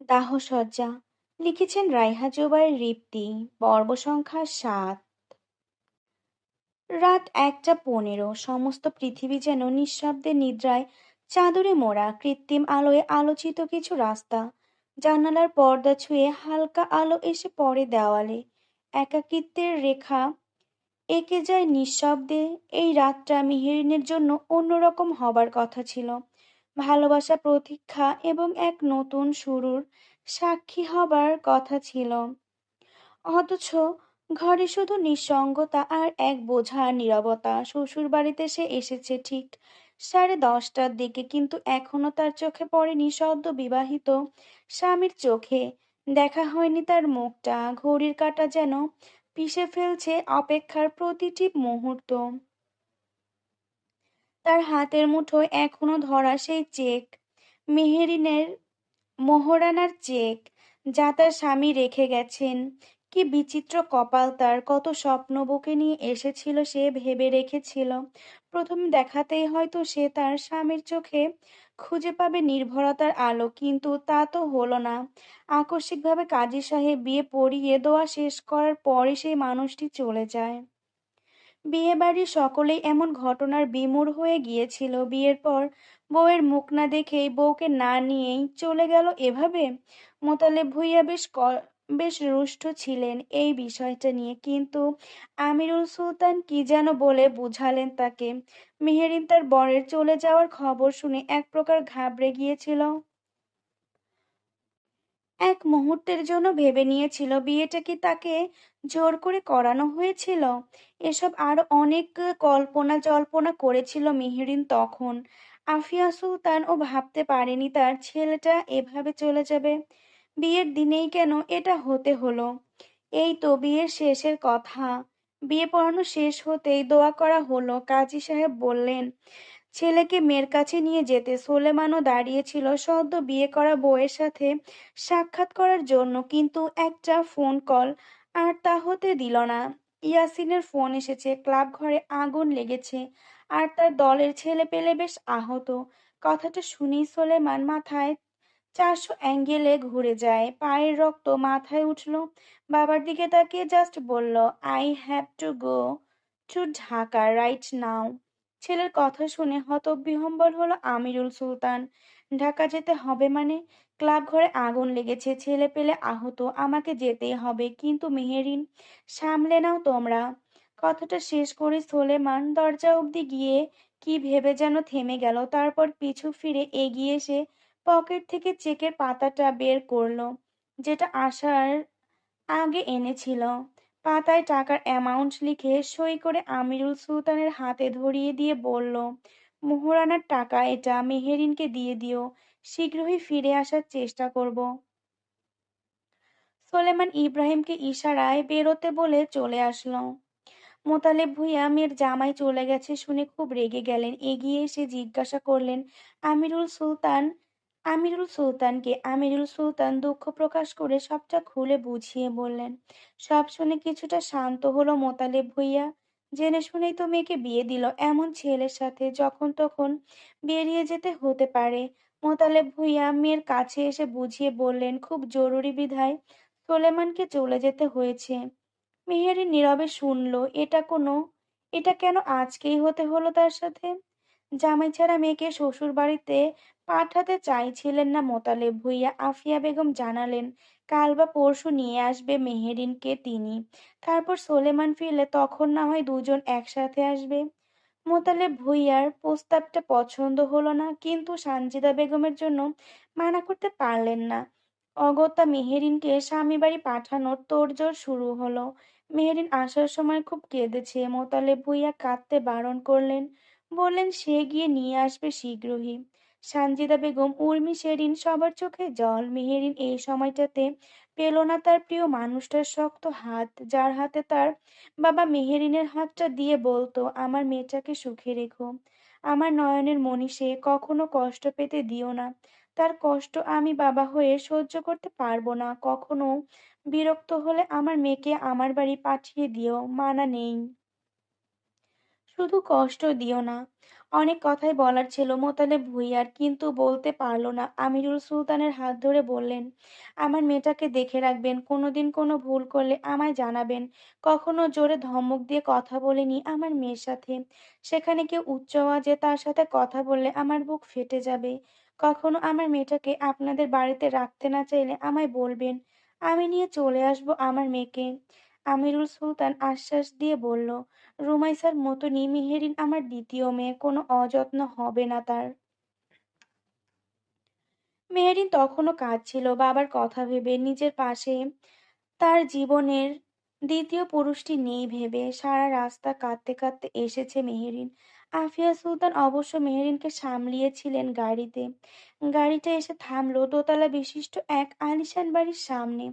দাহসজ্জা লিখেছেন রাইহা জোবায়ের রিপ্তি। পর্ব সংখ্যা ৭। রাত ১টা ১৫। সমস্ত পৃথিবী যেন নিঃশব্দে নিদ্রায় চাদরে মোড়া। কৃত্রিম আলোয় আলোচিত কিছু রাস্তা, জানালার পর্দা ছুঁয়ে হালকা আলো এসে পড়ে দেওয়ালে। একাকিত্বের রেখা এঁকে যায় নিঃশব্দে। এই রাতটা মিহিরিনের জন্য অন্যরকম হবার কথা ছিল। ভালোবাসা, প্রতীক্ষা এবং এক নতুন শুরুর সাক্ষী হবার কথা ছিল। অথচ ঘরে শুধু নিঃসঙ্গতা আর এক বোঝা নীরবতা। শ্বশুরবাড়িতে সে এসেছে ঠিক 10:30টার দিকে, কিন্তু এখনো তার চোখে পড়েনি সদ্য বিবাহিত স্বামীর চোখে। দেখা হয়নি তার মুখটা। ঘড়ির কাঁটা যেন পিষে ফেলছে অপেক্ষার প্রতিটি মুহূর্ত। তার হাতের মুঠোয় এখনো ধরা সেই চেক, মেহেরিনের মোহরানার চেক, যা তার স্বামী রেখে গেছেন। কি বিচিত্র কপাল তার! কত স্বপ্ন বুকে নিয়ে এসেছিল সে, ভেবে রেখেছিল প্রথম দেখাতেই হয়তো সে তার স্বামীর চোখে খুঁজে পাবে নির্ভরতার আলো, কিন্তু তা তো হলো না। আকস্মিকভাবে কাজী সাহেব বিয়ে পড়িয়ে দেওয়া শেষ করার পরে সেই মানুষটি চলে যায়। বিয়েবাড়ির সকলেই এমন ঘটনার বিমূঢ় হয়ে গিয়েছিল। বিয়ের পর বউয়ের মুখ না দেখেই, বউকে না নিয়েই চলে গেল এভাবে। মোতালেব ভূঁইয়া বেশ রুষ্ট ছিলেন এই বিষয়টা নিয়ে, কিন্তু আমিরুল সুলতান কি যেন বলে বুঝালেন তাকে। মেহেরিন তার বরের চলে যাওয়ার খবর শুনে এক প্রকার ঘাবড়ে গিয়েছিল। এক মুহূর্তের জন্য ভেবে নিয়েছিল বিয়েটা কি তাকে জোর করে করানো হয়েছিল। এসব আরো অনেক কল্পনা জল্পনা করেছিল মেহেরিন তখন। আফিয়া সুলতান ও ভাবতে পারেনি তার ছেলেটা এভাবে চলে যাবে। বিয়ের দিনেই কেন এটা হতে হলো। এই তো বিয়ের শেষের কথা। বিয়ে পড়ানো শেষ হতেই দোয়া করা হলো। কাজী সাহেব বললেন ছেলেকে মেয়ের কাছে নিয়ে যেতে। সোলেমানও দাঁড়িয়েছিল সদ্য বিয়ে করা বউয়ের সাথে সাক্ষাৎ করার জন্য, কিন্তু একটা ফোন কল আর তা হতে দিল না। ইয়াসিনের ফোন এসেছে, ক্লাব ঘরে আগুন লেগেছে আর তার দলের ছেলে পেলে বেশ আহত। কথাটা শুনেই সোলেমান মাথায় 400 অ্যাঙ্গেলে ঘুরে যায়। পায়ের রক্ত মাথায় উঠল। বাবার দিকে তাকিয়ে জাস্ট বলল, I have to go to Dhaka right now. ছেলের কথা শুনে হতবিহ্বল হলো আমিরুল সুলতান। ঢাকা যেতে হবে মানে? ক্লাব ঘরে আগুন লেগেছে, ছেলে পেলে আহত, আমাকে যেতেই হবে। কিন্তু মেহেরিন, সামলে নাও তোমরা। কথাটা শেষ করে সোলেমান দরজা অবধি গিয়ে কি ভেবে যেন থেমে গেল। তারপর পিছু ফিরে এগিয়ে এসে পকেট থেকে চেকের পাতাটা বের করলো, যেটা আসার আগে এনেছিল। পাতায় টাকার অ্যামাউন্ট লিখে সই করে আমিরুল সুলতানের হাতে ধরিয়ে দিয়ে বলল, মোহরানার টাকা এটা, মেহেরিনকে দিয়ে দিও। শীঘ্রই ফিরে আসার চেষ্টা করব। সোলেমান ইব্রাহিমকে ইশারায় বেরোতে বলে চলে আসলো। মোতালেব ভূঁইয়া মেয়ের জামাই চলে গেছে শুনে খুব রেগে গেলেন। এগিয়ে এসে জিজ্ঞাসা করলেন, আমিরুল সুলতান? আমিরুল সুলতান দুঃখ প্রকাশ করে সবটা খুলে বুঝিয়ে বললেন। সব শুনে কিছুটা শান্ত হলো মোতালেব ভূঁইয়া। জেনে শুনেই তো মেয়েকে বিয়ে দিল, এমন ছেলের সাথে যখন তখন বেরিয়ে যেতে হতে পারে। মোতালেব ভূঁইয়া মেয়ের কাছে এসে বুঝিয়ে বললেন, খুব জরুরি বিধায় সোলেমানকে চলে যেতে হয়েছে। মেহেরি নীরবে শুনল। এটা কেন আজকেই হতে হলো তার সাথে? জামাই ছাড়া মেয়েকে শ্বশুর বাড়িতে পাঠাতে চাইছিলেন না মোতালেব ভূঁইয়া। আফিয়া বেগম জানালেন কাল বা পরশু নিয়ে আসবে মেহেরিনকে তিনি। তারপর সোলেমান ফিরলে তখন না হয় দুজন একসাথে আসবে। মোতালেব ভূঁইয়ার প্রস্তাবটা পছন্দ হলো না, কিন্তু সানজিদা বেগমের জন্য মানা করতে পারলেন না। অগত্যা মেহেরিনকে স্বামী বাড়ি পাঠানোর তোড়জোড় শুরু হলো। মেহেরিন আসার সময় খুব কেঁদেছে। মোতালেব ভূঁইয়া কাঁদতে বারণ করলেন, বললেন সে গিয়ে নিয়ে আসবে শীঘ্রই। সানজিদা বেগম, উর্মি, সেরিন সবার চোখে জল। মেহেরিন এই সময়টাতে পেল না তার প্রিয় মানুষটার শক্ত হাত, যার হাতে তার বাবা মেহেরিনের হাতটা দিয়ে বলতো, আমার মেয়েটাকে সুখে রেখো, আমার নয়নের মণি, সে কখনো কষ্ট পেতে দিও না। তার কষ্ট আমি বাবা হয়ে সহ্য করতে পারবো না। কখনো বিরক্ত হলে আমার মেয়েকে আমার বাড়ি পাঠিয়ে দিও, মানা নেই। শুধু কষ্ট দিও না। অনেক কথাই বলার ছিল মোতালেব ভূঁইয়ার, কিন্তু বলতে পারল না। আমিরুল সুলতানের হাত ধরে বললেন, আমার মেয়েটাকে দেখে রাখবেন, কোনোদিন কোনো ভুল করলে আমায় জানাবেন। কখনো জোরে ধমক দিয়ে কথা বলিনি আমার মেয়ের সাথে। সেখানে কেউ উচ্চ আওয়াজে তার সাথে কথা বললে আমার বুক ফেটে যাবে। কখনো আমার মেয়েটাকে আপনাদের বাড়িতে রাখতে না চাইলে আমায় বলবেন, আমি নিয়ে চলে আসবো আমার মেয়েকে। আমিরুল সুলতান আশ্বাস দিয়ে বলল, রুমাইসার মতনই মেহেরিন আমার দ্বিতীয় মেয়ে, কোনো অযত্ন হবে না তার। মেহেরিন তখনও কাঁদছিল বাবার কথা ভেবে, নিজের পাশে তার জীবনের দ্বিতীয় পুরুষটি নেই ভেবে। সারা রাস্তা কাঁদতে কাঁদতে এসেছে মেহেরিন। আফিয়া সুলতান অবশ্য মেহেরিনকে সামলিয়েছিলেন গাড়িতে। গাড়িটা এসে থামলো দোতলা বিশিষ্ট এক আলিশান বাড়ির সামনে।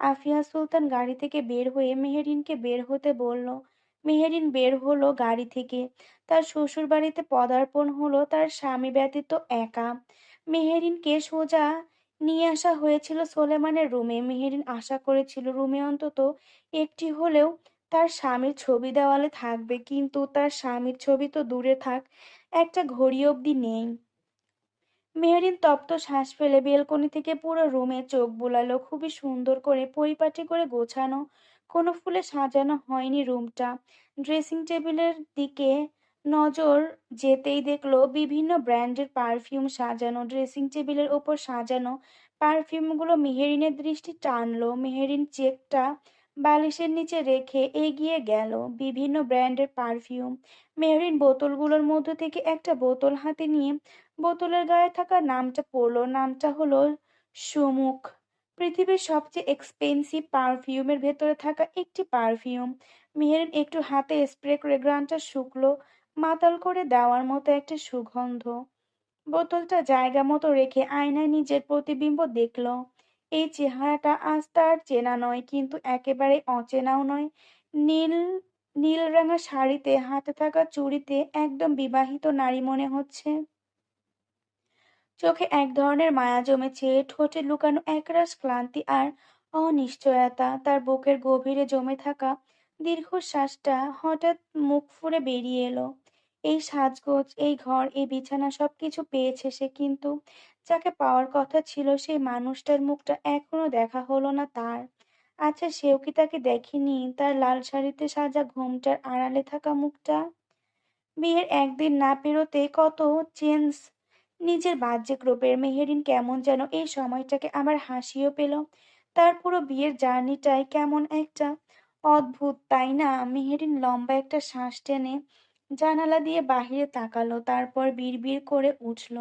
আফিয়া সুলতান গাড়ি থেকে বের হয়ে মেহেরিনকে বের হতে বলল। মেহেরিন বের হলো গাড়ি থেকে। তার শ্বশুর বাড়িতে পদার্পণ হলো তার স্বামী ব্যতীত একা। মেহেরিনকে সোজা নিয়ে আসা হয়েছিল সোলেমানের রুমে। মেহেরিন আশা করেছিল রুমে অন্তত একটি হলেও তার স্বামীর ছবি দেওয়ালে থাকবে, কিন্তু তার স্বামীর ছবি তো দূরে থাক, একটা ঘড়ি অবধি নেই। মেহরিন তপ্ত শ্বাস ফেলে বেলকনি থেকে পুরো রুমে চোখ বুলালো। খুবই সুন্দর করে পরিপাটি করে গোছানো, কোনো ফুলে সাজানো হয়নি রুমটা। ড্রেসিং টেবিলের দিকে নজর যেতেই দেখলো বিভিন্ন ব্র্যান্ডের পারফিউম সাজানো। ড্রেসিং টেবিলের ওপর সাজানো পারফিউমগুলো মেহেরিনের দৃষ্টি টানলো। মেহেরিন চেকটা বালিশের নিচে রেখে এগিয়ে গেল। বিভিন্ন ব্র্যান্ডের পারফিউম। মেহরিন বোতলগুলোর মধ্যে থেকে একটা বোতল হাতে নিয়ে বোতলের গায়ে থাকা নামটা পড়লো। নামটা হলো সুমুখ। পৃথিবীর সবচেয়ে এক্সপেন্সিভ পারফিউমের ভেতরে থাকা একটি পারফিউম। মেহেরিন একটু হাতে স্প্রে করে গ্রানটা শুকলো, মাতাল করে দেওয়ার মতো একটা সুগন্ধ। বোতলটা জায়গা মতো রেখে আয়নায় নিজের প্রতিবিম্ব দেখলো। এই চেহারাটা আজ তার চেনা নয়, কিন্তু একেবারে অচেনাও নয়। নীল নীল রাঙা শাড়িতে, হাতে থাকা চুড়িতে একদম বিবাহিত নারী মনে হচ্ছে। চোখে এক ধরনের মায়া জমেছে, ঠোঁটে লুকানো একরাশ ক্লান্তি আর অনিশ্চয়তা। তার বুকের গভীরে জমে থাকা দীর্ঘশ্বাসটা হঠাৎ মুখ ফুঁড়ে বেরিয়ে এলো। এই সাজগোজ, এই ঘর, এই বিছানা সবকিছু পেয়েছে সে, কিন্তু যাকে পাওয়ার কথা ছিল সেই মানুষটার মুখটা এখনো দেখা হলো না তার। আচ্ছা, সেও কি তাকে দেখেনি, তার লাল শাড়িতে সাজা ঘোমটার আড়ালে থাকা মুখটা? বিয়ের একদিন না পেরোতে কত চেঞ্জ নিজের বাহ্যিক রূপের। মেহেরিন কেমন যেন এই সময়টাকে আবার হাসিও পেল। তার পুরো বিয়ের জার্নিটাই কেমন একটা অদ্ভুত, তাই না? মেহেরিন লম্বা একটা শ্বাস টেনে জানালা দিয়ে বাহিরে তাকালো, তারপর বিড়বিড় করে উঠল,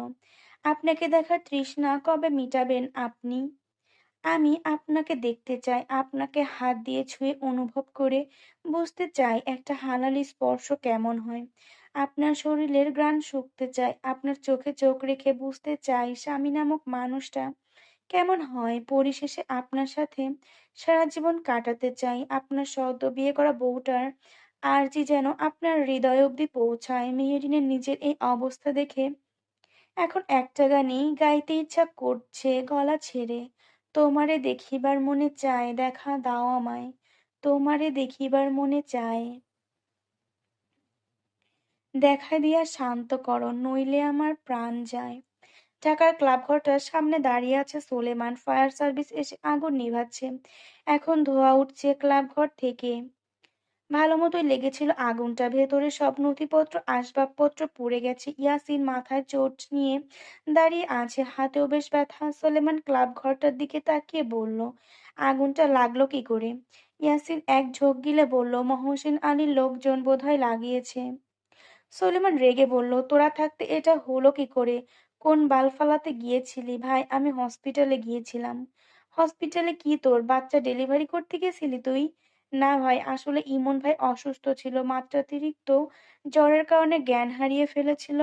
আপনাকে দেখার তৃষ্ণা কবে মিটাবেন আপনি? আমি আপনাকে দেখতে চাই, আপনাকে হাত দিয়ে ছুঁয়ে অনুভব করে বুঝতে চাই একটা হালালি স্পর্শ কেমন হয়। আপনার শরীরের ঘ্রাণ শুঁকতে চাই, আপনার চোখে চোখ রেখে বুঝতে চাই স্বামী নামক মানুষটা কেমন হয়। পরিশেষে আপনার সাথে সারা জীবন কাটাতে চাই। আপনার সদ্য বিয়ে করা বউটার আরজি যেন আপনার হৃদয় অবধি পৌঁছায়। মেহেরিনের নিজের এই অবস্থা দেখে এখন একটা গানই গাইতে ইচ্ছা করছে গলা ছেড়ে। তোমারে দেখিবার মনে চায়, দেখা দাও আমায়। তোমারে দেখিবার মনে চায়, দেখা দিয়া শান্ত করো, নইলে আমার প্রাণ যায়। ঢাকার ক্লাবঘরটার সামনে দাঁড়িয়ে আছে সোলেমান। ফায়ার সার্ভিস এসে আগুন নিভাচ্ছে। এখন ধোঁয়া উঠছে ক্লাবঘর থেকে। ভালো মতোই লেগেছিল আগুনটা। ভেতরে সব নথিপত্র আসবাবপত্র পুড়ে গেছে। ইয়াসিন মাথায় চোট নিয়ে দাঁড়িয়ে আছে, হাতেও বেশ ব্যথা। সোলেমান ক্লাব ঘরটার দিকে তাকিয়ে বলল, আগুনটা লাগলো কি করে? ইয়াসিন এক ঝোঁক গিলে বলল, মহসিন আলীর লোকজন বোধহয় লাগিয়েছে। সলিমান রেগে বলল, তোরা থাকতে এটা হলো কি করে? কোন বাল ফালাতে গিয়েছিলি? ভাই, আমি হসপিটালে গিয়েছিলাম। হসপিটালে কি, তোর বাচ্চা ডেলিভারি করতে গেছিলি তুই? না ভাই, আসলে ইমন ভাই অসুস্থ ছিল, মাত্রাতিরিক্ত জ্বরের কারণে জ্ঞান হারিয়ে ফেলেছিল।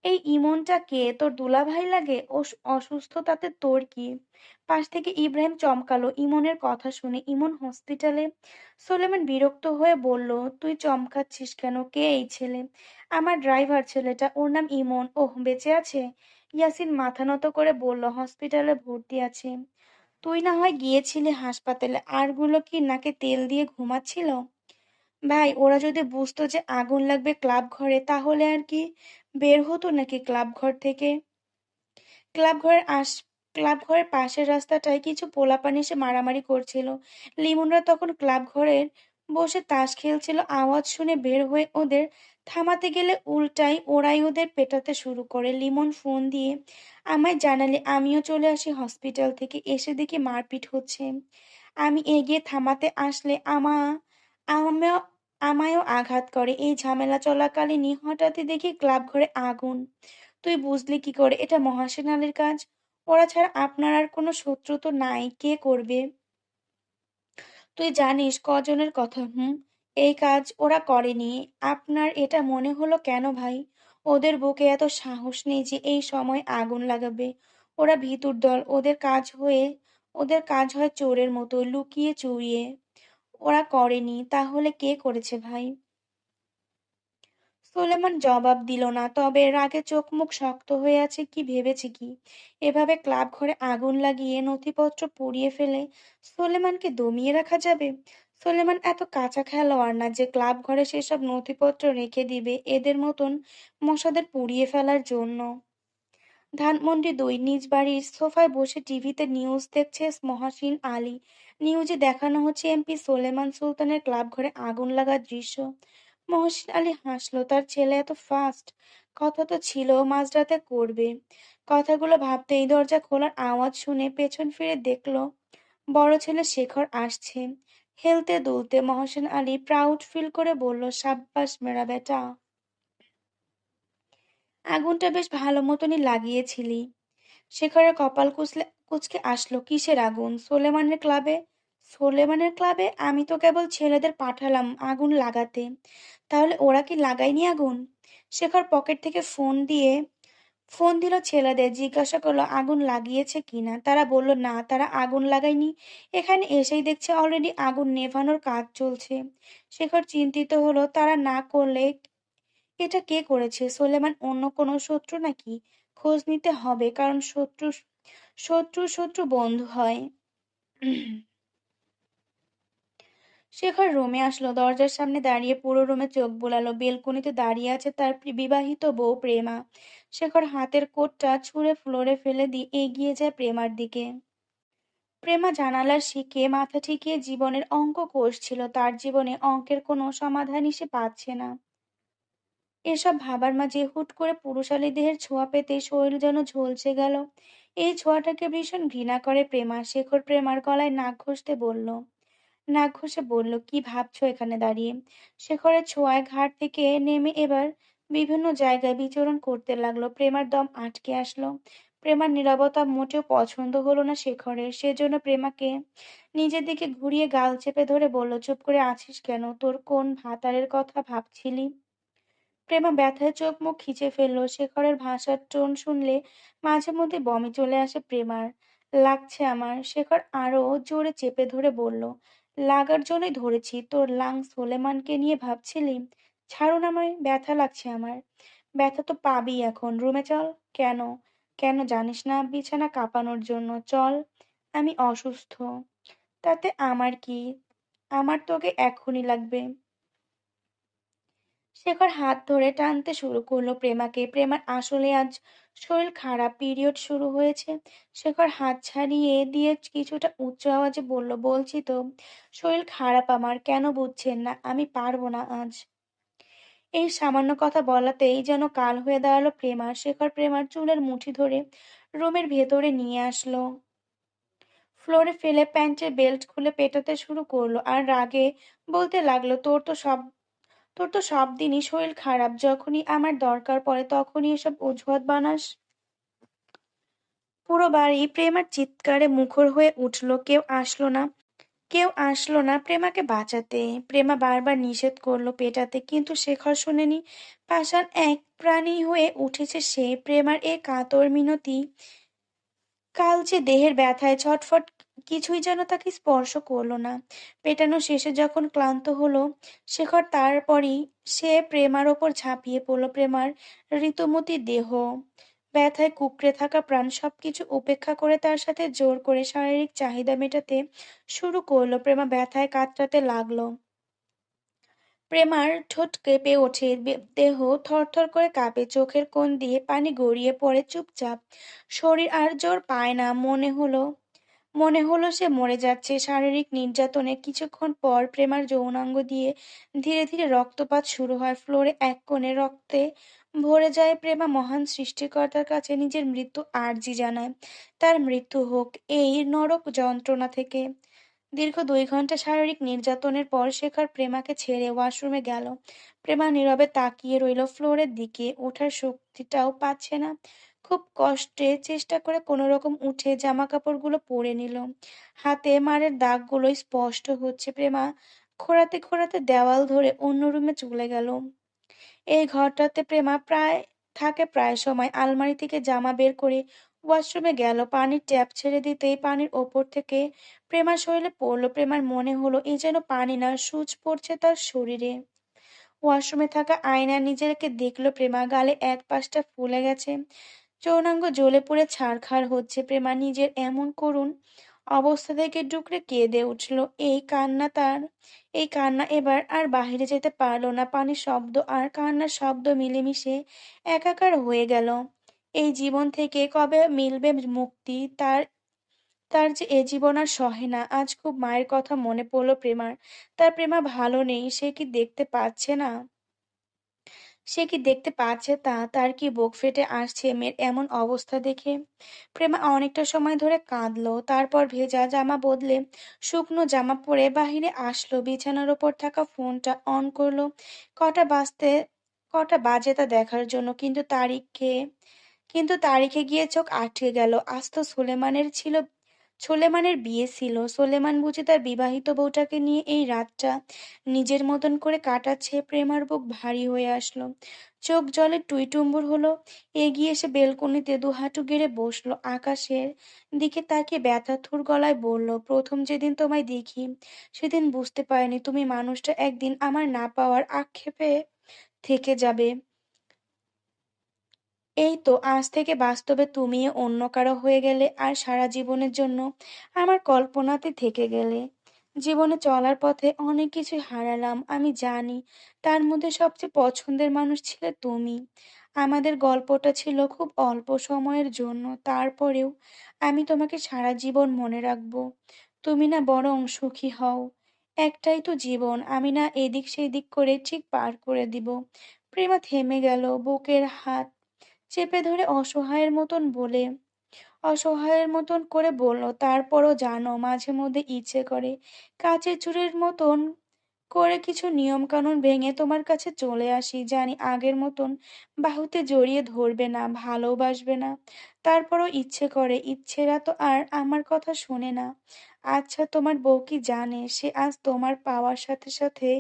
এই ইমনটা কে, তোর দুলাভাই লাগে? ও অসুস্থ তাতে তোর কি? পাশ থেকে ইব্রাহিম চমকালো ইমনের কথা শুনে। ইমন হসপিটালে? সোলেমান বিরক্ত হয়ে বলল, তুই চমকাচ্ছিস কেন? কে এই ছেলে? আমার ড্রাইভার ছেলেটা, ওর নাম ইমন। ওহ, বেঁচে আছে? ইয়াসিন মাথা নত করে বলল, হসপিটালে ভর্তি আছে। তুই না হয় গিয়েছিলি হাসপাতালে, আরগুলো কি নাকে তেল দিয়ে ঘুমাচ্ছিল? ভাই ওরা যদি বুঝতো যে আগুন লাগবে ক্লাব ঘরে তাহলে আর কি বের হতো নাকি ক্লাব ঘর থেকে? ক্লাব ঘরের আশ ক্লাব ঘরের পাশের রাস্তাটায় কিছু পোলাপান এসে মারামারি করছিল। লিমনরা তখন ক্লাব ঘরের বসে তাস খেলছিল। আওয়াজ শুনে বের হয়ে ওদের থামাতে গেলে উল্টাই ওরাই ওদের পেটাতে শুরু করে। লিমন ফোন দিয়ে আমায় জানালে আমিও চলে আসি হসপিটাল থেকে। এসে দেখি মারপিট হচ্ছে। আমি এগিয়ে থামাতে আসলে আমায় আমায়ও আঘাত করে। এই ঝামেলা চলাকালীনই হঠাৎই দেখি ক্লাব ঘরে আগুন। তুই বুঝলি কি করে এটা মহাসেন আলীর কাজ? ওরা ছাড়া আপনার আর কোনো শত্রু তো নাই, কে করবে? তুই জানিস কজনের কথা? হুম, এই কাজ ওরা করেনি। আপনার এটা মনে হলো কেন ভাই? ওদের বুকে এত সাহস নেই যে এই সময় আগুন লাগাবে। ওরা ভিতুর দল। ওদের কাজ হয় চোরের মতো, লুকিয়ে চুরিয়ে। ওরা করেনি, তাহলে কে করেছে ভাই? সুলেমান জবাব দিল না, তবে রাগে চোখ মুখ শক্ত হয়ে আছে। কি ভেবেছে কি এভাবে ক্লাব ঘরে আগুন লাগিয়ে নথিপত্র পুড়িয়ে ফেলে সুলেমানকে দমিয়ে রাখা যাবে? সুলেমান এত কাঁচা খেলোয়াড় না যে ক্লাব ঘরে সেসব নথিপত্র রেখে দিবে এদের মতন মশাদের পুড়িয়ে ফেলার জন্য। ধানমন্ডি ২ নিজ বাড়ির সোফায় বসে টিভিতে নিউজ দেখছে মহাসিন আলী। নিউজে দেখানো হচ্ছে এমপি সোলেমান সুলতানের ক্লাব ঘরে আগুন লাগার দৃশ্য। মহসিন আলী হাসলো। তার ছেলে এত ফাস্ট। কথা তো ছিল মাঝরাতে করবে। কথাগুলো ভাবতেই দরজা খোলার আওয়াজ শুনে পেছন ফিরে দেখলো বড় ছেলে শেখর আসছে। হেলতে দুলতে। মহসিন আলী প্রাউড ফিল করে বলল, সাব্বাস মেরা বেটা, আগুনটা বেশ ভালো মতনই লাগিয়েছিলি। শেখরের কপাল কুঁচকে আসলো। কিসের আগুন? সোলেমানের ক্লাবে? সোলেমানের ক্লাবে? আমি তো কেবল ছেলেদের পাঠালাম আগুন লাগাতে। তাহলে ওরা কি লাগায়নি আগুন? শেখর পকেট থেকে ফোন দিল ছেলেদের, জিজ্ঞাসা করলো আগুন লাগিয়েছে কিনা। তারা বলল না, তারা আগুন লাগায়নি। এখানে এসেই দেখছে অলরেডি আগুন নেভানোর কাজ চলছে। শেখর চিন্তিত হলো, তারা না করলে এটা কে করেছে? সোলেমান অন্য কোনো শত্রু নাকি? খোঁজ নিতে হবে, কারণ শত্রু বন্ধু হয়। শেখর রুমে আসলো। দরজার সামনে দাঁড়িয়ে পুরো রুমে চোখ বুলালো। বেলকনিতে দাঁড়িয়ে আছে তার বিবাহিত বউ প্রেমা। শেখর হাতের কোটটা ছুঁড়ে ফ্লোরে ফেলে দিয়ে এগিয়ে যায় প্রেমার দিকে। প্রেমা জানালার শিকে মাথা ঠেকিয়ে জীবনের অঙ্ক কষছিল। তার জীবনে অঙ্কের কোনো সমাধানই সে পাচ্ছে না। এসব ভাবার মাঝে হুট করে পুরুষালী দেহের ছোঁয়া পেতে শরীর যেন ঝলসে গেল। এই ছোঁয়াটাকে ভীষণ ঘৃণা করে প্রেমা। শেখর প্রেমার গলায় নাক ঘষে বলল, কি ভাবছো এখানে দাঁড়িয়ে? শেখরের ছোঁয়ায় ঘাট থেকে নেমে এবার বিভিন্ন জায়গায় বিচরণ করতে লাগলো। প্রেমার দম আটকে আসলো। প্রেমার নীরবতা মোটেও পছন্দ হলো না শেখরের। সেজন্য প্রেমাকে নিজের দিকে ঘুরিয়ে গাল চেপে ধরে বলল, চুপ করে আছিস কেন? তোর কোন ভাতারের কথা ভাবছিলি? প্রেমা ব্যথায় চোখ মুখ খিচে ফেললো। শেখরের ভাষার টোন শুনলে মাঝে মধ্যে বমি চলে আসে প্রেমার। লাগছে আমার। শেখর আরো জোরে চেপে ধরে বলল, লাগার জন্যই ধরেছি। তোর লাং সোলেমানকে নিয়ে ভাবছিলি? ছাড়ুন আমায়, ব্যথা লাগছে আমার। ব্যথা তো পাবি এখন। রুমে চল। কেন? কেন জানিস না? বিছানা কাঁপানোর জন্য চল। আমি অসুস্থ। তাতে আমার কি? আমার তোকে এখনই লাগবে। শেখর হাত ধরে টানতে শুরু করলো প্রেমাকে। প্রেমার আসলে আজ শরীর খারাপ, পিরিয়ড শুরু হয়েছে। শেখর হাত ছাড়িয়ে দিয়ে কিছুটা উচ্চ আওয়াজে বলল, বলছি তো শরীর খারাপ আমার। কেন বুঝছেন না? আমি পারবো না আজ। এই সামান্য কথা বলাতেই যেন কাল হয়ে দাঁড়ালো প্রেমার। শেখর প্রেমার চুলের মুঠি ধরে রুমের ভেতরে নিয়ে আসলো। ফ্লোরে ফেলে প্যান্টের বেল্ট খুলে পেটাতে শুরু করলো আর রাগে বলতে লাগলো, তোর তো সব দিনই শরীর খারাপ। যখনই আমার দরকার পড়ে তখনই এসব অজুহাত বানাস। পুরো বাড়ি প্রেমার চিৎকারে মুখর হয়ে উঠল। কেউ আসলো না প্রেমাকে বাঁচাতে। প্রেমা বারবার নিষেধ করলো পেটাতে, কিন্তু শেখর শোনেনি। পাষাণ এক প্রাণী হয়ে উঠেছে সে। প্রেমার এ কাতর মিনতি কালচে দেহের ব্যথায় ছটফট কিছুই যেন তাকে স্পর্শ করলো না। পেটানো শেষে যখন ক্লান্ত হলো শেখর, তারপরই সে প্রেমার ওপর ঝাঁপিয়ে পড়লো। প্রেমার ঋতুমতী দেহ, ব্যথায় কুঁকড়ে থাকা প্রাণ সবকিছু উপেক্ষা করে তার সাথে জোর করে শারীরিক চাহিদা মেটাতে শুরু করলো। প্রেমা ব্যথায় কাতরাতে লাগলো। প্রেমার ঠোঁট কেঁপে ওঠে, দেহ থরথর করে কাঁপে, চোখের কোণ দিয়ে পানি গড়িয়ে পড়ে চুপচাপ। শরীর আর জোর পায় না। মনে হলো সে মরে যাচ্ছে। শারীরিক নির্যাতনে কিছুক্ষণ পর প্রেমার যৌনাঙ্গ দিয়ে ধীরে ধীরে রক্তপাত শুরু হয়। ফ্লোরে এক কোণে রক্তে ভরে যায়। প্রেমা মহান সৃষ্টিকর্তার কাছে নিজের মৃত্যু আর্জি জানায়, তার মৃত্যু হোক এই নরক যন্ত্রণা থেকে। দীর্ঘ 2 ঘন্টা শারীরিক নির্যাতনের পর শেখর প্রেমাকে ছেড়ে ওয়াশরুমে গেল। প্রেমা নীরবে তাকিয়ে রইল ফ্লোরের দিকে। ওঠার শক্তিটাও পাচ্ছে না। খুব কষ্টে চেষ্টা করে কোনোরকম উঠে জামাকাপড়গুলো পরে নিল। হাতে মারের দাগগুলো স্পষ্ট হচ্ছে। প্রেমা খোঁড়াতে খোঁড়াতে দেওয়াল ধরে অন্য রুমে চলে গেল। এই ঘরটাতে প্রেমা প্রায় সময়। আলমারি থেকে জামা বের করে ওয়াশরুমে গেল। পানির ট্যাপ ছেড়ে দিতেই পানির ওপর থেকে প্রেমার শরীরে পড়লো। প্রেমার মনে হলো এ যেন পানি না, সূচ পড়ছে তার শরীরে। ওয়াশরুমে থাকা আয়নায় নিজেকে দেখলো প্রেমা। গালে এক পাশটা ফুলে গেছে, যৌনাঙ্গ জ্বলে পুড়ে ছারখার হচ্ছে। প্রেমা নিজের এমন করুণ অবস্থা থেকে ডুকরে কেঁদে উঠল। এই কান্না এবার আর বাহিরে যেতে পারলো না। পানির শব্দ আর কান্নার শব্দ মিলেমিশে একাকার হয়ে গেল। এই জীবন থেকে কবে মিলবে মুক্তি তার? তার যে এ জীবন আর সহে না। আজ খুব মায়ের কথা মনে পড়ল প্রেমার। তার প্রেমা ভালো নেই, সে কি দেখতে পাচ্ছে তা? তার কি বুক ফেটে আসছে মেয়ের এমন অবস্থা দেখে? প্রেমা অনেকটা সময় ধরে কাঁদলো। তারপর ভেজা জামা বদলে শুকনো জামা পরে বাহিরে আসলো। বিছানার ওপর থাকা ফোনটা অন করলো কটা বাজতে কটা বাজে তা দেখার জন্য। কিন্তু তারিখে গিয়ে চোখ আটকে গেল। আজ তো সোলেমানের বিয়ে ছিল। সোলেমান বুঝি তার বিবাহিত বউটাকে নিয়ে এই রাতটা নিজের মতন করে কাটাচ্ছে। প্রেমার বুক ভারী হয়ে আসলো, চোখ জলে টুইটুম্বুর হলো। এগিয়ে এসে বেলকনিতে দুহাঁটু গেড়ে বসলো। আকাশের দিকে তাকিয়ে ব্যথাতুর গলায় বলল, প্রথম যেদিন তোমায় দেখি সেদিন বুঝতে পারিনি তুমি মানুষটা একদিন আমার না পাওয়ার আক্ষেপে থেকে যাবে। এই তো আজ থেকে বাস্তবে তুমি অন্য কারো হয়ে গেলে, আর সারা জীবনের জন্য আমার কল্পনাতে থেকে গেলে। জীবনে চলার পথে অনেক কিছু হারালাম, আমি জানি। তার মধ্যে সবচেয়ে পছন্দের মানুষ ছিলে তুমি। আমাদের গল্পটা ছিল খুব অল্প সময়ের জন্য, তারপরেও আমি তোমাকে সারা জীবন মনে রাখবো। তুমি না বরং সুখী হও। একটাই তো জীবন, আমি না এদিক সেদিক করে ঠিক পার করে দিব। প্রেমা থেমে গেল, বুকের হাত চেপে ধরে অসহায়ের মতন করে বলল, তারপরও জানো মাঝে মধ্যে ইচ্ছে করে কাচের চুড়ির মতন করে কিছু নিয়ম কানুন ভেঙে তোমার কাছে চলে আসি। জানি আগের মতন বাহুতে জড়িয়ে ধরবে না, ভালোবাসবে না, তারপরও ইচ্ছে করে। ইচ্ছেরা তো আর আমার কথা শোনে না। আচ্ছা, তোমার বউ কি জানে সে আজ তোমার পাওয়ার সাথে সাথে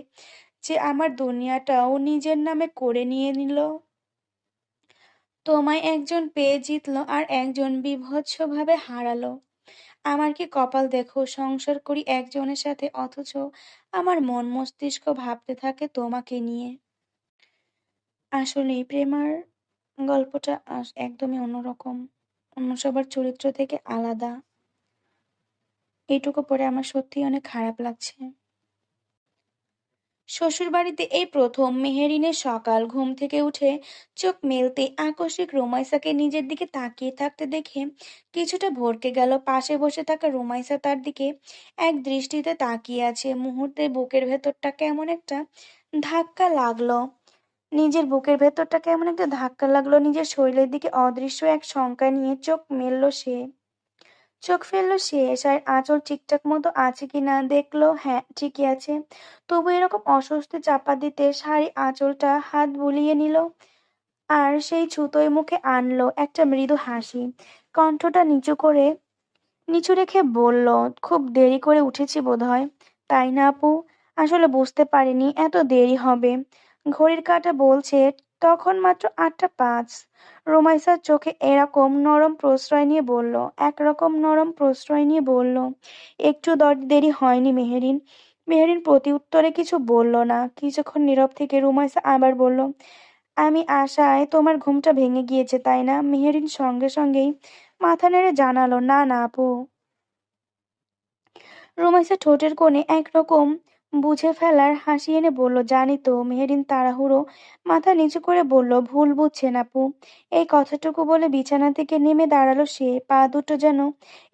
যে আমার দুনিয়াটাও নিজের নামে করে নিয়ে নিল? তোমায় একজন পেয়ে জিতলো আর একজন বীভৎসভাবে হারালো। আমার কি কপাল দেখো, সংসার করি একজনের সাথে, অথচ আমার মন মস্তিষ্ক ভাবতে থাকে তোমাকে নিয়ে। আসলেই প্রেমার গল্পটা একদমই অন্যরকম, অন্য সবার চরিত্র থেকে আলাদা। এইটুকু পরে আমার সত্যিই অনেক খারাপ লাগছে। শ্বশুরবাড়িতে এই প্রথম মেহেরিনের সকাল। ঘুম থেকে উঠে চোখ মেলতেই আকস্মিক রুমাইসাকে নিজের দিকে তাকিয়ে থাকতে দেখে কিছুটা ভড়কে গেল। পাশে বসে থাকা রুমাইসা তার দিকে এক দৃষ্টিতে তাকিয়ে আছে। মুহূর্তে বুকের ভেতরটা নিজের শরীরের দিকে অদৃশ্য এক শঙ্কা নিয়ে চোখ ফেললো সে। শাড়ির আঁচল ঠিকঠাক মতো আছে কিনা দেখলো, হ্যাঁ ঠিকই আছে। তবু এরকম অস্বস্তি চাপা দিতে শাড়ি আঁচলটা হাত বুলিয়ে নিল, আর সেই ছুতোয় মুখে আনলো একটা মৃদু হাসি। কণ্ঠটা নিচু রেখে বলল, খুব দেরি করে উঠেছি বোধহয়, তাই না আপু? আসলে বুঝতে পারিনি এত দেরি হবে। ঘড়ির কাঁটা বলছে তখন মাত্র 8টা 5। রোমাইসার চোখে একরকম নরম প্রশ্রয় নিয়ে বলল, একটু দেরি হয়নি মেহেরিন। মেহেরিন প্রতি উত্তরে কিছু বলল না। কিছুক্ষণ নীরব থেকে রুমাইসা আবার বলল, আমি আশায় তোমার ঘুমটা ভেঙে গিয়েছে তাই না? মেহেরিন সঙ্গে সঙ্গেই মাথা নেড়ে জানালো, না না আপু। রোমাইসা ঠোঁটের কোণে একরকম বুঝে ফেলার হাসি এনে বলল, জানি তো। মেহেরিন তাড়াহুড়ো মাথা নিচু করে বলল, ভুল বুঝছেন আপু। এই কথাটুকু বলে বিছানা থেকে নেমে দাঁড়ালো সে। পা দুটো যেন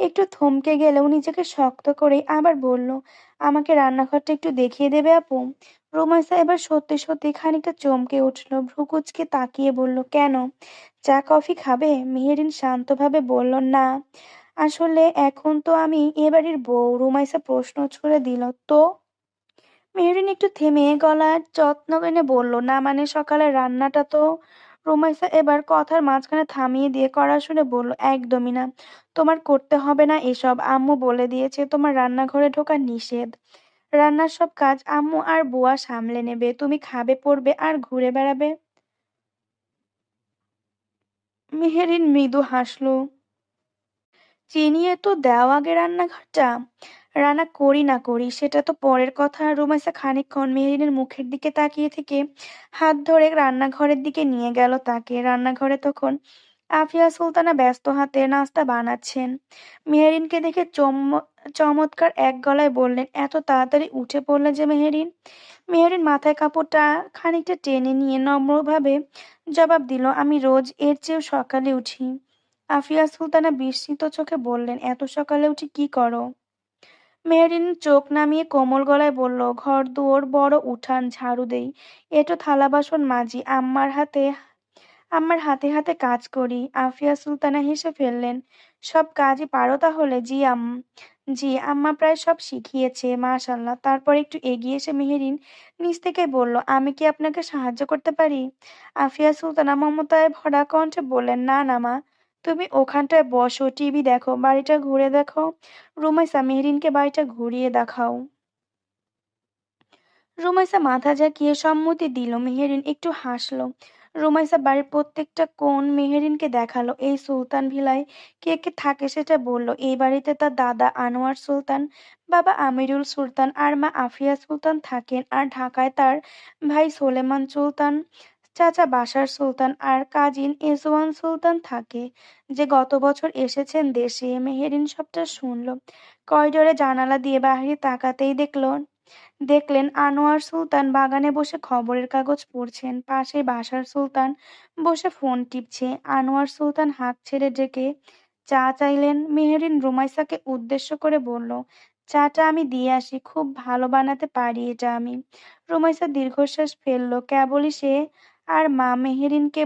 একটু থমকে গেলেও নিজেকে শক্ত করে আবার বলল, আমাকে রান্নাঘরটা একটু দেখিয়ে দেবে আপু? রোমাইসা এবার সত্যি সত্যি খানিকটা চমকে উঠল, ভ্রু কুঁচকে তাকিয়ে বলল, কেন? চা কফি খাবে? মেহেরিন শান্তভাবে বলল, না, আসলে এখন তো আমি এ বাড়ির বউ। রুমাইসা প্রশ্ন ছুড়ে দিল, তো? মেহরিন একটু থেমে গলার যত্ন এনে বলল, না মানে সকালের রান্নাটা তো। রুমাইসা এবার কথার মাঝখানে থামিয়ে দিয়ে কড়া সুরে বলল, একদমই না। তোমার করতে হবে না এসব। আম্মু বলে দিয়েছে তোমার রান্নাঘরে ঢোকা নিষেধ। রান্নার সব কাজ আম্মু আর বুয়া সামলে নেবে, তুমি খাবে, পড়বে আর ঘুরে বেড়াবে। মেহেরিন মৃদু হাসলো। চিনিয়ে তো দাও আগে রান্নাঘরটা। রান্না করি না করি সেটা তো পরের কথা। রুমাইসা খানিকক্ষণ মেহরিনের মুখের দিকে তাকিয়ে থেকে হাত ধরে রান্নাঘরের দিকে নিয়ে গেল তাকে। রান্নাঘরে তখন আফিয়া সুলতানা ব্যস্ত হাতে নাস্তা বানাচ্ছেন। মেহরিনকে দেখে চমৎকার এক গলায় বললেন, এত তাড়াতাড়ি উঠে পড়লে যে মেহরিন? মেহরিন মাথায় কাপড়টা খানিকটা টেনে নিয়ে নম্রভাবে জবাব দিল, আমি রোজ এর চেয়েও সকালে উঠি। আফিয়া সুলতানা বিস্মিত চোখে বললেন, এত সকালে উঠে কি করো? মেহরিন চোখ নামিয়ে কোমল গলায় বলল, ঘর দুয়ার বড় উঠান ঝাড়ু দেই, এঁটো থালা বাসন মাজি, আম্মার হাতে হাতে কাজ করি। আফিয়া সুলতানা হেসে ফেললেন, সব কাজই পারো তাহলে? জি আম্মা প্রায় সব শিখিয়েছে মাশাআল্লাহ। তারপর একটু এগিয়ে এসে মেহেরিন নিচ থেকে বলল, আমি কি আপনাকে সাহায্য করতে পারি? আফিয়া সুলতানা মমতায় ভরা কণ্ঠে বললেন, না না মা, তুমি ওখানটায় বসো, টিভি দেখো, বাড়িটা ঘুরে দেখো। রুমাইসা, মেহেরিনকে বাড়িটা ঘুরিয়ে দেখাও। রুমাইসা মাথা ঝাঁকিয়ে সম্মতি দিল। মেহেরিন একটু হাসলো। রুমাইসা বাড়ির প্রত্যেকটা কোণ মেহেরিনকে দেখালো। এই সুলতান ভিলায় কে কে থাকে সেটা বলল। এই বাড়িতে তার দাদা আনোয়ার সুলতান, বাবা আমিরুল সুলতান আর মা আফিয়া সুলতান থাকেন। আর ঢাকায় তার ভাই সোলেমান সুলতান, চাচা বাশার সুলতান আর কাজিন এজওয়ান সুলতান থাকে, যে গত বছর এসেছেন দেশে। মেহেরিন সবটা শুনলো। করিডোরে জানালা দিয়ে বাইরে তাকাতেই দেখলেন আনোয়ার সুলতান বাগানে বসে খবরের কাগজ পড়ছেন। পাশে বাশার সুলতান বসে ফোন টিপছে। আনোয়ার সুলতান হাঁক ছেড়ে ডেকে চা চাইলেন। মেহেরিন রুমাইসাকে উদ্দেশ্য করে বলল, চাটা আমি দিয়ে আসি, খুব ভালো বানাতে পারি এটা আমি। রুমাইসা দীর্ঘশ্বাস ফেললো। কেবলই সে আর মা মেহেরিনকে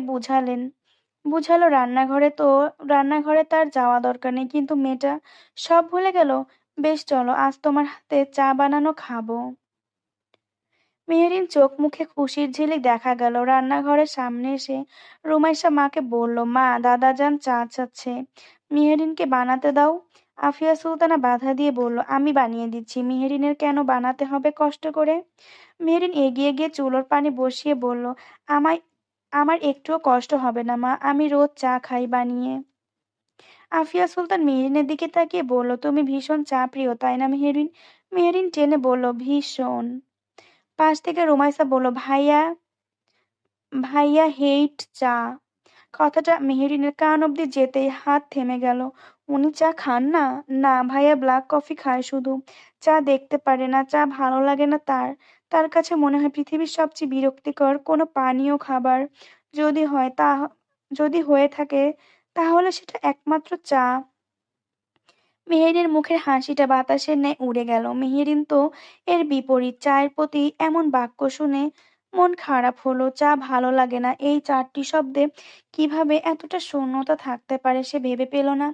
বুঝালো রান্নাঘরে তার যাওয়া দরকার নেই, কিন্তু মেয়েটা সব ভুলে গেল। বেশ চলো, আজ তোমার হাতে চা বানানো খাবো। মেহেরিন চোখ মুখে খুশির ঝিলিক দেখা গেল। রান্নাঘরের সামনে এসে রুমাইসা মাকে বলল, মা, দাদাজান চা চাচ্ছে, মেহেরিনকে বানাতে দাও। আফিয়া সুলতানা বাধা দিয়ে বলল, আমি বানিয়ে দিচ্ছি। মেহেরিনের কেন বানাতে হবে কষ্ট করে? মেহেরিন এগিয়ে গিয়ে চুলোর পানি বসিয়ে বলল, আমায় আমার একটুও কষ্ট হবে না মা, আমি রোজ চা খাই বানিয়ে। আফিয়া সুলতান মেহেরিনের দিকে তাকিয়ে বলল, তুমি ভীষণ চা প্রিয় তাই না মেহেরিন? মেহেরিন টেনে বলল, ভীষণ। পাশ থেকে রুমাইসা বলল, ভাইয়া ভাইয়া হেইট চা। কথাটা মেহেরিনের কান অব্দি যেতেই হাত থেমে গেল। উনি চা খান না? না, ভাইয়া ব্ল্যাক কফি খায় শুধু। চা দেখতে পারে না, চা ভালো লাগে না তার। তার কাছে মনে হয় পৃথিবীর সবচেয়ে বিরক্তিকর কোনো পানীয় খাবার যদি হয় তা যদি হয়ে থাকে তাহলে সেটা একমাত্র চা। মেহেরিনের মুখের হাসিটা বাতাসের ন্যায় উড়ে গেল। মেহেরিন তো এর বিপরীত। চায়ের প্রতি এমন বাক্য শুনে মন খারাপ হলো। চা ভালো লাগে না, এই চারটি শব্দে কিভাবে এতটা শূন্যতা থাকতে পারে সে ভেবে পেল না।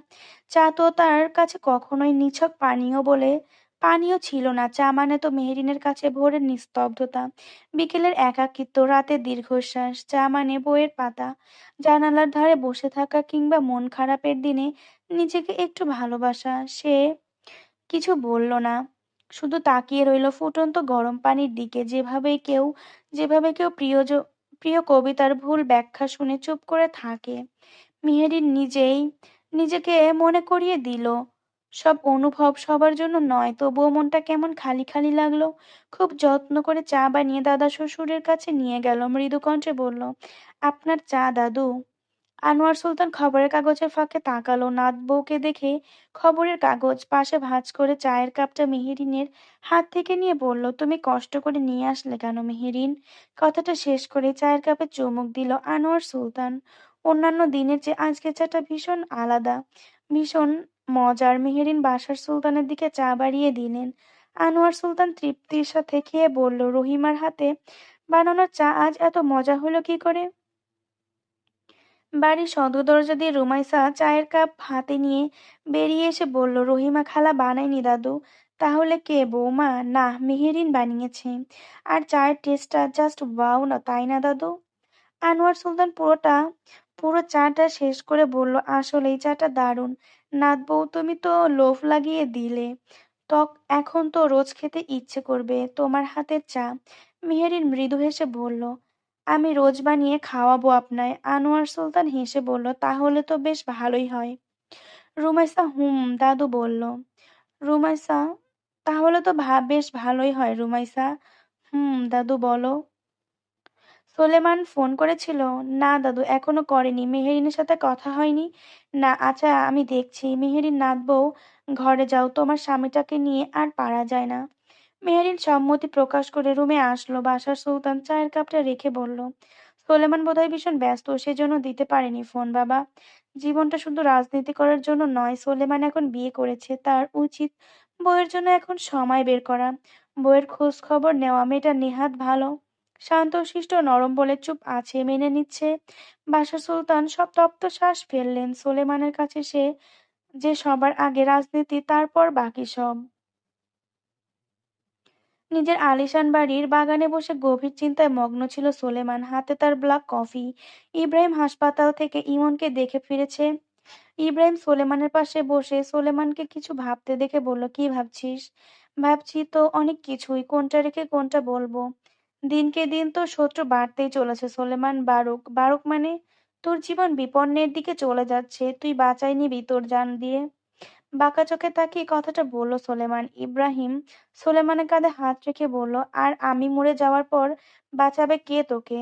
চা তো তার কাছে কখনোই নিছক পানীয় ছিল না। চা মানে তো মেহেরিনের কাছে ভোরের নিস্তব্ধতা, বিকেলের একাকিত্ব, রাতের দীর্ঘশ্বাস। চা মানে বইয়ের পাতা, জানালার ধারে বসে থাকা, কিংবা মন খারাপের দিনে নিজেকে একটু ভালোবাসা। সে কিছু বলল না, শুধু তাকিয়ে রইল ফুটন্ত গরম পানির দিকে। যেভাবে কেউ প্রিয় কবিতার ভুল ব্যাখ্যা শুনে চুপ করে থাকে। মেহেরিন নিজেকে মনে করিয়ে দিল, সব অনুভব সবার জন্য নয়। তবুও মনটা কেমন খালি খালি লাগলো। খুব যত্ন করে চা বানিয়ে দাদা শ্বশুরের কাছে নিয়ে গেল। মৃদু কণ্ঠে বলল, আপনার চা দাদু। আনোয়ার সুলতান খবরের কাগজের ফাঁকে তাকালো, নাত বউকে দেখে খবরের কাগজ পাশে ভাঁজ করে চায়ের কাপটা মেহেরিনের হাত থেকে নিয়ে বলল, তুমি কষ্ট করে নিয়ে আসলে কেন মেহেরিন? কথাটা শেষ করে চায়ের কাপে চুমুক দিল আনোয়ার সুলতান। অন্যান্য দিনের চেয়ে আজকের চাটা ভীষণ আলাদা, ভীষণ মজার। মেহেরিন বাসার সুলতানের দিকে চা বাড়িয়ে দিলেন। আনোয়ার সুলতান তৃপ্তির সাথে খেয়ে বলল, রহিমার হাতে বানানোর চা আজ এত মজা হলো কি করে? বাড়ির সদর দরজা দিয়ে রুমাইসা চায়ের কাপ হাতে নিয়ে বেরিয়ে এসে বলল, রহিমা খালা বানায়নি দাদু। তাহলে কে? বৌমা? না, মেহেরিন বানিয়েছে। আর চায়ের টেস্টটা জাস্ট ওয়াও, না তাই না দাদু? আনোয়ার সুলতান পুরো চাটা শেষ করে বলল, আসলে এই চাটা দারুণ। নাত বউ, তুমি তো লোভ লাগিয়ে দিলে। তক এখন তো রোজ খেতে ইচ্ছে করবে তোমার হাতের চা। মেহেরিন মৃদু হেসে বলল, আমি রোজ বানিয়ে খাওয়াবো আপনায়। আনোয়ার সুলতান হেসে বলল, তাহলে তো বেশ ভালোই হয়। রুমাইসা হুম দাদু বলল। রুমাইসা তাহলে তো বেশ ভালোই হয় রুমাইসা। হুম দাদু বলো। সোলেমান ফোন করেছিল? না দাদু, এখনো করেনি। মেহেরিনের সাথে কথা হয়নি? না। আচ্ছা, আমি দেখছি। মেহেরিন নাত বউ, ঘরে যাও, তোমার স্বামীটাকে নিয়ে আর পারা যায় না। মেহেরিন সম্মতি প্রকাশ করে রুমে আসলো। বাসার সুলতান চায়ের কাপটা রেখে বলল, সোলেমান বোধহয় ভীষণ ব্যস্ত, সেজন্য দিতে পারেনি ফোন। বাবা, জীবনটা শুধু রাজনীতি করার জন্য নয়। সোলেমান এখন বিয়ে করেছে, তার উচিত বউয়ের জন্য এখন সময় বের করা, বউয়ের খোঁজ খবর নেওয়া। মেয়েটা নেহাত ভালো, শান্তশিষ্ট নরম বলে চুপ আছে, মেনে নিচ্ছে। বাসার সুলতান সব তপ্ত শ্বাস ফেললেন। সোলেমানের কাছে সে যে সবার আগে, রাজনীতি তারপর বাকি সব। নিজের আলিশান বাড়ির বাগানে বসে গভীর চিন্তায় মগ্ন ছিল সোলেমান। হাতে তার ব্ল্যাক কফি। ইব্রাহিম হাসপাতাল থেকে ইমনকে দেখে ফিরেছে। ইব্রাহিম সোলেমানের পাশে বসে সোলেমানকে কিছু ভাবতে দেখে বলল, কি ভাবছিস? ভাবছি তো অনেক কিছুই, কোনটা রেখে কোনটা বলবো। দিনকে দিন তো শত্রু বাড়তেই চলেছে সোলেমান। বারুক বারুক মানে তোর জীবন বিপন্নের দিকে চলে যাচ্ছে, তুই বাঁচাই নিবি তোর জান দিয়ে। বাঁকা চোখে তাকিয়ে কথাটা বলল সোলেমান। ইব্রাহিম সোলেমানের কাঁধে হাত রেখে বলল, আর আমি মরে যাওয়ার পর বাঁচাবে কে তোকে?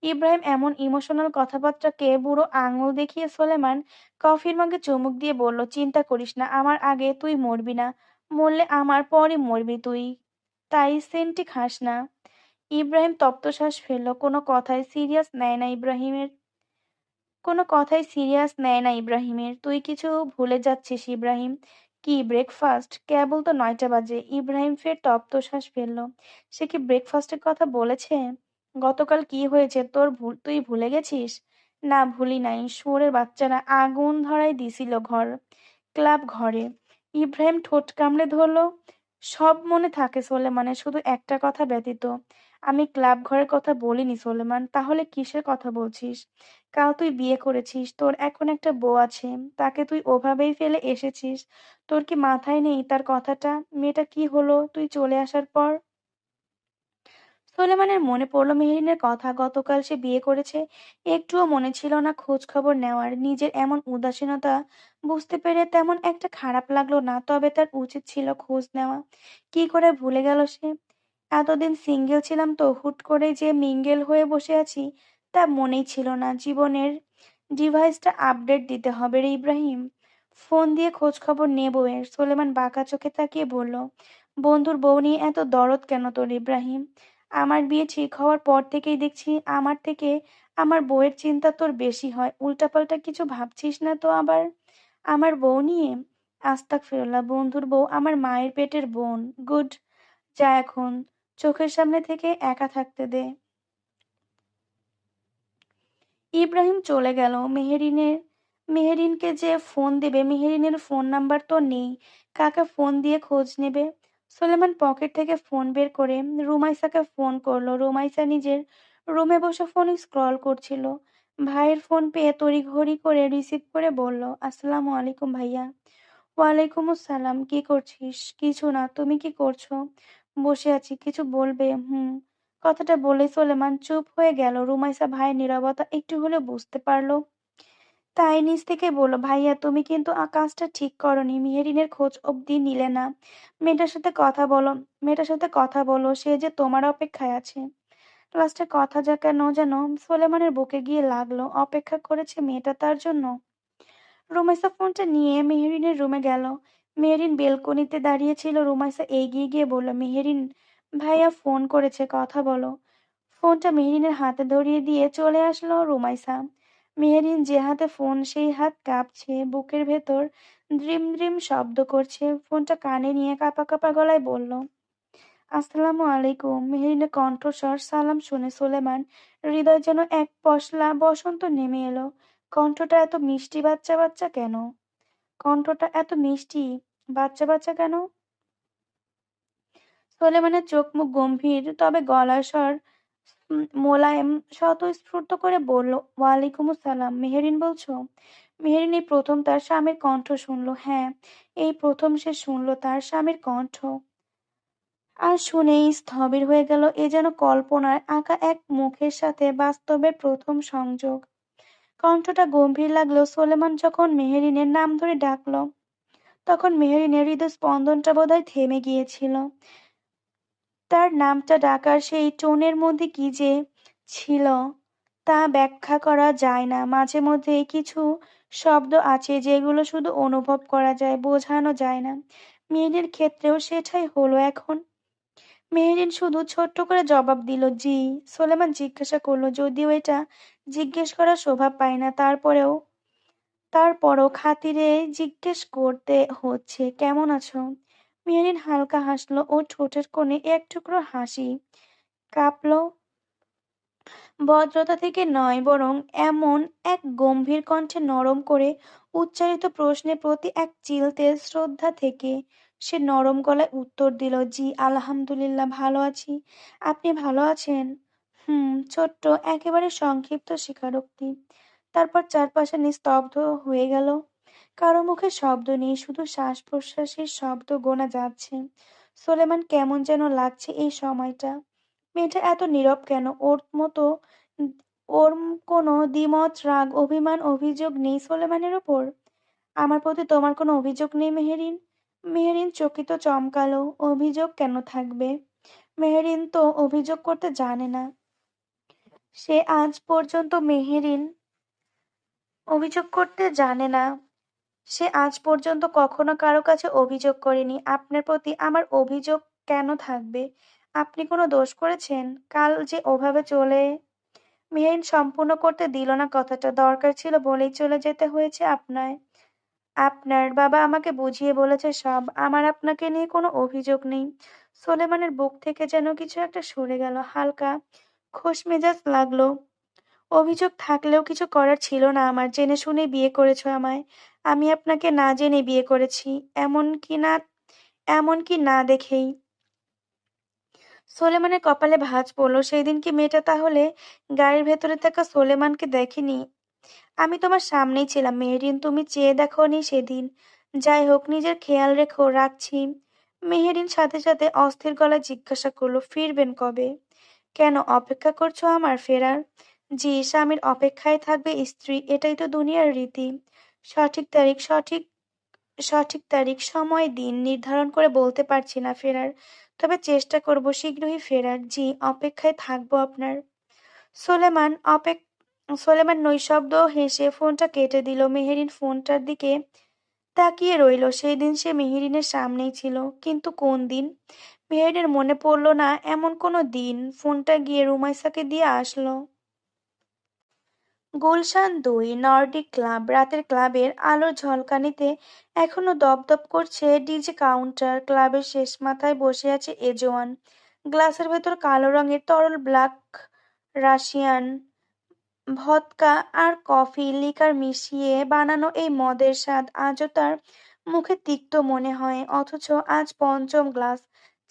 ইব্রাহিম এমন ইমোশনাল কথাবার্তাকে বুড়ো আঙুল দেখিয়ে সোলেমান কফির মগে চুমুক দিয়ে বলল, চিন্তা করিস না, আমার আগে তুই মরবি না, মরলে আমার পরই মরবি তুই, তাই সেন্টি খাস না। ইব্রাহিম তপ্তশ্বাস ফেলল। কোনো কথাই ইব্রাহিমের। তুই কিছু ভুলে যাচ্ছিস ইব্রাহিম। কি ব্রেকফাস্ট? কেবল তো 9টা বাজে। ইব্রাহিম ফের তপ্তশ্বাস ফেলল। সে কি ব্রেকফাস্টের কথা বলেছে? গতকাল কি হয়েছে তোর তুই ভুলে গেছিস? না, ভুলি নাই। শুয়োরের বাচ্চারা আগুন ধরায় দিছিল ক্লাব ঘরে। ইব্রাহিম ঠোঁট কামড়ে ধরল। সব মনে থাকে সোলেমানের, শুধু একটা কথা ব্যতীত। আমি ক্লাব ঘরের কথা বলিনি সোলেমান। তাহলে কিসের কথা বলছিস? কাল তুই বিয়ে করেছিস, তোর এখন একটা বউ আছে, তাকে তুই ওভাবেই ফেলে এসেছিস। তোর কি মাথায় নেই তার কথাটা? মেয়েটা কি হলো তুই চলে আসার পর? সোলেমানের মনে পড়ল মেহেরিনের কথা। গতকাল সে বিয়ে করেছে, একটুও মনে ছিল না খোঁজ খবর নেওয়ার। নিজের এমন উদাসীনতা বুঝতে পেরে তেমন একটা খারাপ লাগলো না, তবে তার উচিত ছিল খোঁজ নেওয়া। কি করে ভুলে গেল সে? এতদিন সিঙ্গেল ছিলাম তো, হুট করে যে মিঙ্গেল হয়ে বসে আছি তা মনেই ছিল না। জীবনের ডিভাইসটা আপডেট দিতে হবে রে ইব্রাহিম। ফোন দিয়ে খোঁজ খবর নেবো এর। সোলেমান বাঁকা চোখে তাকিয়ে বলল, বন্ধুর বউ নিয়ে এত দরদ কেন তোর ইব্রাহিম? আমার বিয়ে ঠিক হওয়ার পর থেকেই দেখছি আমার থেকে আমার বউয়ের চিন্তা তোর বেশি হয়। উল্টাপাল্টা কিছু ভাবছিস না তো আবার আমার বউ নিয়ে? আস্তাগফিরুল্লাহ, বন্ধুর বউ আমার মায়ের পেটের বোন। গুড। যা এখন, চোখের সামনে থেকে একা থাকতে দে। ইব্রাহিম চলে গেল। মেহেরিনকে যে ফোন দেবে, মেহেরিনের ফোন নাম্বার তো নেই, কাকে ফোন দিয়ে খোঁজ নেবে? সুলেমান পকেট থেকে ফোন বের করে রুমাইসাকে ফোন করলো। রুমাইসা নিজের রুমে বসে ফোন স্ক্রল করছিল। ভাইয়ের ফোন পেয়ে তড়িঘড়ি করে রিসিভ করে বলল, আসসালামু আলাইকুম ভাইয়া। ওয়ালাইকুম আসসালাম। কি করছিস? কিছু না, তুমি কি করছো? বসে আছি। কিছু বলবে? হুম। কথাটা বলেই সোলেমান চুপ হয়ে গেল। রুমাইসা ভাইয়ের নীরবতা একটু হলেও বুঝতে পারলো, তাই নিজ থেকে বলল, ভাইয়া তুমি কিন্তু কাজটা ঠিক করনি। মেহেরিনের খোঁজ অবধি নিলে না। মেয়েটার সাথে কথা বলো, মেয়েটার সাথে কথা বলো, সে যে তোমার অপেক্ষায় আছে। লাস্টে কথা যা কেন যেন সোলেমানের বুকে গিয়ে লাগলো। অপেক্ষা করেছে মেয়েটা তার জন্য। রুমাইসা ফোনটা নিয়ে মেহেরিনের রুমে গেল। মেহেরিন বেলকনিতে দাঁড়িয়ে ছিল। রুমাইসা এগিয়ে গিয়ে বলল, মেহেরিন ভাইয়া ফোন করেছে, কথা বলো। ফোনটা মেহেরিনের হাতে ধরিয়ে দিয়ে চলে আসলো রুমাইসা। মেহেরিন যে হাতে ফোন সেই হাত কাঁপছে, বুকের ভেতর দ্রিম দ্রিম শব্দ করছে। ফোনটা কানে নিয়ে কাঁপা কাঁপা গলায় বলল, আসসালামু আলাইকুম। মেহেরিনের কণ্ঠস্বর সালাম শুনে সোলেমান হৃদয় যেন এক পশলা বসন্ত নেমে এলো। কণ্ঠটা এত মিষ্টি বাচ্চা বাচ্চা কেন? কণ্ঠটা এত মিষ্টি বাচ্চা বাচ্চা কেন? সোলেমানের চোখ মুখ গম্ভীর, তবে গলার স্বর মোলায়েম স্বতঃস্ফূর্ত করে বলল, ওয়ালাইকুম আসসালাম। মেহেরিন বলছো? মেহেরিন এই প্রথম তার স্বামীর কণ্ঠ শুনলো। হ্যাঁ, এই প্রথম সে শুনলো তার স্বামীর কণ্ঠ। আর শুনেই স্থবির হয়ে গেল। এ যেন কল্পনার আঁকা এক মুখের সাথে বাস্তবের প্রথম সংযোগ। কণ্ঠটা গম্ভীর লাগলেও সোলেমান যখন মেহেরিনের নাম ধরে ডাকলো, তখন মেহেরিনের হৃদস্পন্দনটা বোধহয় থেমে গিয়েছিল। তার নামটা ডাকার সেই টোনের মধ্যে কি যে ছিল তা ব্যাখ্যা করা যায় না। মাঝে মধ্যে কিছু শব্দ আছে যেগুলো শুধু অনুভব করা যায়, বোঝানো যায় না। মেহেরিনের ক্ষেত্রেও সেটাই হলো এখন। মেহেরিন শুধু ছোট্ট করে জবাব দিল, জি। সোলেমান জিজ্ঞাসা করলো, যদিও এটা জিজ্ঞেস করার শোভা পায় না, তারপরও খাতিরে জিজ্ঞেস করতে হচ্ছে, কেমন আছো? মেহেরিন হালকা হাসলো। ওর ঠোঁটের কোণে এক টুকরো হাসি কাঁপলো। ভদ্রতা থেকে নয়, বরং এমন এক গম্ভীর কণ্ঠে নরম করে উচ্চারিত প্রশ্নের প্রতি এক চিলতে শ্রদ্ধা থেকে। সে নরম গলায় উত্তর দিল, জি আলহামদুলিল্লাহ ভালো আছি। আপনি ভালো আছেন? ছোট্ট একেবারে সংক্ষিপ্ত স্বীকারোক্তি। তারপর চারপাশে নিস্তব্ধ হয়ে গেল। কারো মুখে শব্দ নেই, শুধু শ্বাস প্রশ্বাসের শব্দ গোনা যাচ্ছে। সোলেমান কেমন যেন লাগছে এই সময়টা। মেয়েটা এত নীরব কেন? উম ওর কোনো দ্বিমত, রাগ, অভিমান, অভিযোগ নেই সোলেমানের ওপর? আমার প্রতি তোমার কোনো অভিযোগ নেই মেহেরিন? মেহেরিন চকিত চমকালো। অভিযোগ কেন থাকবে? মেহেরিন তো অভিযোগ করতে জানে না। সে আজ পর্যন্ত মেহেরিন অভিযোগ করতে জানে না। সে আজ পর্যন্ত কখনো কারো কাছে অভিযোগ করেনি। আপনার প্রতি আমার অভিযোগ কেন থাকবে? আপনি কোনো দোষ করেছেন? কাল যে ওভাবে চলে। মেহেরিন সম্পূর্ণ করতে দিল না কথাটা। দরকার ছিল বলেই চলে যেতে হয়েছে আপনায়। আপনার বাবা আমাকে বুঝিয়ে বলেছে সব। আমার আপনাকে নিয়ে কোনো অভিযোগ নেই। সোলেমানের বুক থেকে যেন কিছু একটা সরে গেল। হালকা খোশমেজাজ লাগলো। অভিযোগ থাকলেও কিছু করার ছিল না আমার। জেনে শুনেই বিয়ে করেছো আমায়। আমি আপনাকে না জেনে বিয়ে করেছি। এমনকি না দেখেই। সোলেমানের কপালে ভাঁজ পড়ল। সেদিন কি মেয়েটা তাহলে গাড়ির ভেতরে থাকা সোলেমানকে দেখেনি? আমি তোমার সামনেই ছিলাম মেহেরিন, তুমি চেয়ে দেখোনি সেদিন। যাই হোক, নিজের খেয়াল রেখো, রাখছি। মেহেরিন সাথে সাথে অস্থির গলায় জিজ্ঞাসা করলো, ফিরবেন কবে? কেন অপেক্ষা করছো আমার ফেরার? জি, স্বামীর অপেক্ষায় থাকবে স্ত্রী, এটাই তো দুনিয়ার রীতি। সঠিক তারিখ সঠিক সঠিক তারিখ, সময়, দিন নির্ধারণ করে বলতে পারছি না ফেরার। তবে চেষ্টা করব শীঘ্রই ফেরার। জি, অপেক্ষায় থাকবো আপনার। সোলেমান অপেক সোলেমান নৈশব্দ হেসে ফোনটা কেটে দিল। মেহেরিন ফোনটার দিকে তাকিয়ে রইল। সেই দিন সে মেহেরিনের সামনেই ছিল, কিন্তু কোন দিন? মেহেরিনের মনে পড়ল না এমন কোনো দিন। ফোনটা গিয়ে রুমাইসাকে দিয়ে আসলো। Gulshan ২ Nordic club. রাতের ক্লাবের আলোর ঝলকানিতে এখনো দপদপ করছে ডিজে কাউন্টার। ক্লাবের শেষ মাথায় বসে আছে এজওয়ান। গ্লাসের ভেতর কালো রঙের তরল ব্ল্যাক রাশিয়ান ভদকা আর কফি লিকার মিশিয়ে বানানো এই মদের স্বাদ আজও তার মুখে তিক্ত মনে হয়। অথচ আজ পঞ্চম গ্লাস।